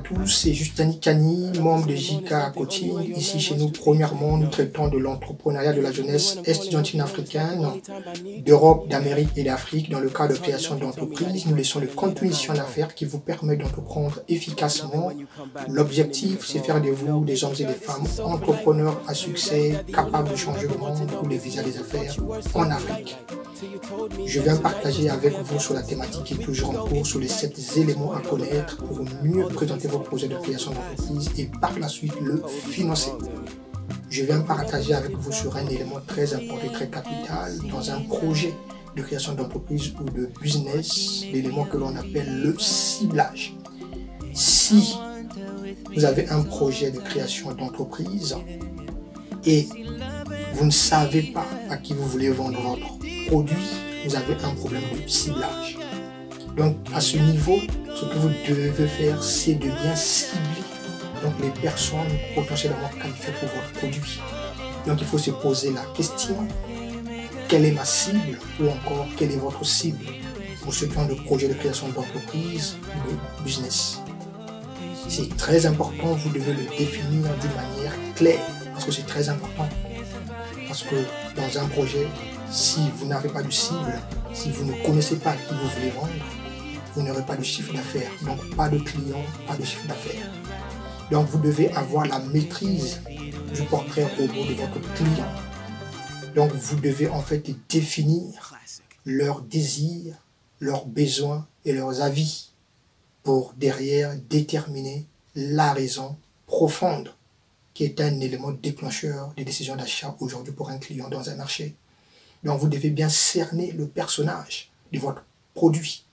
Tous, c'est Justin Kani, membre de JK Coaching. Ici chez nous, premièrement, nous traitons de l'entrepreneuriat de la jeunesse estudiantine africaine, d'Europe, d'Amérique et d'Afrique dans le cadre de création d'entreprises. Nous laissons le contenu mission d'affaires qui vous permet d'entreprendre efficacement. L'objectif, c'est faire de vous des hommes et des femmes entrepreneurs à succès, capables de changer le monde ou de viser des affaires en Afrique. Je viens partager avec vous sur la thématique qui est toujours en cours, sur les 7 éléments à connaître pour mieux présenter vos projets de création d'entreprise et par la suite le financer. Je viens partager avec vous sur un élément très important et très capital dans un projet de création d'entreprise ou de business, l'élément que l'on appelle le ciblage. Si vous avez un projet de création d'entreprise et vous ne savez pas à qui vous voulez vendre votre produit, vous avez un problème de ciblage. Donc à ce niveau, ce que vous devez faire, c'est de bien cibler donc, les personnes potentiellement qualifiées pour votre produit. Donc il faut se poser la question, quelle est ma cible ou encore quelle est votre cible pour ceux qui ont le projet de création d'entreprise ou de business. C'est très important, vous devez le définir d'une manière claire parce que c'est très important. Parce que dans un projet, si vous n'avez pas de cible, si vous ne connaissez pas à qui vous voulez vendre, vous n'aurez pas de chiffre d'affaires. Donc pas de clients, pas de chiffre d'affaires. Donc vous devez avoir la maîtrise du portrait robot de votre client. Donc vous devez en fait définir leurs désirs, leurs besoins et leurs avis pour derrière déterminer la raison profonde qui est un élément déclencheur des décisions d'achat aujourd'hui pour un client dans un marché. Donc vous devez bien cerner le personnage de votre produit.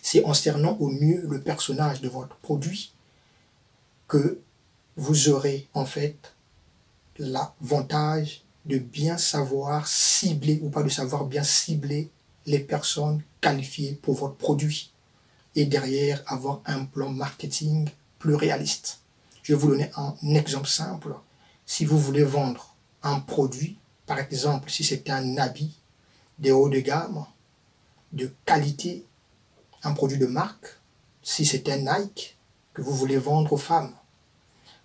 C'est en cernant au mieux le personnage de votre produit que vous aurez en fait l'avantage de bien savoir cibler ou pas de savoir bien cibler les personnes qualifiées pour votre produit et derrière avoir un plan marketing plus réaliste. Je vais vous donner un exemple simple. Si vous voulez vendre un produit, par exemple, si c'est un habit de haut de gamme, de qualité, un produit de marque, si c'est un Nike que vous voulez vendre aux femmes,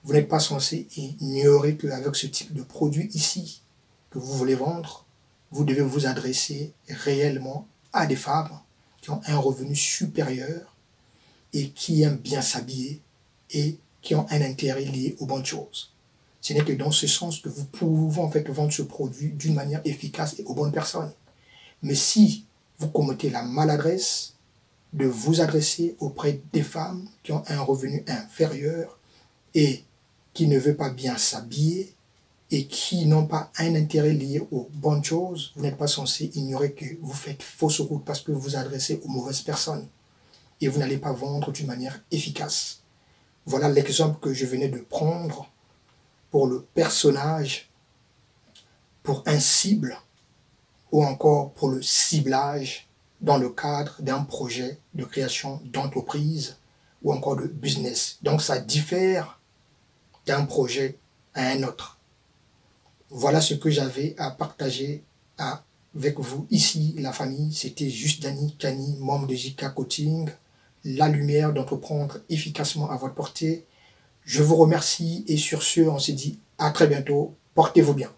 vous n'êtes pas censé ignorer qu'avec ce type de produit ici que vous voulez vendre, vous devez vous adresser réellement à des femmes qui ont un revenu supérieur et qui aiment bien s'habiller et qui ont un intérêt lié aux bonnes choses. Ce n'est que dans ce sens que vous pouvez en fait vendre ce produit d'une manière efficace et aux bonnes personnes. Mais si vous commettez la maladresse de vous adresser auprès des femmes qui ont un revenu inférieur et qui ne veulent pas bien s'habiller et qui n'ont pas un intérêt lié aux bonnes choses, vous n'êtes pas censé ignorer que vous faites fausse route parce que vous vous adressez aux mauvaises personnes et vous n'allez pas vendre d'une manière efficace. Voilà l'exemple que je venais de prendre pour le personnage, pour un cible ou encore pour le ciblage dans le cadre d'un projet de création d'entreprise ou encore de business. Donc ça diffère d'un projet à un autre. Voilà ce que j'avais à partager avec vous ici, la famille. C'était Justin Kani, membre de JK Coaching. La lumière d'entreprendre efficacement à votre portée. Je vous remercie et sur ce, on se dit à très bientôt. Portez-vous bien.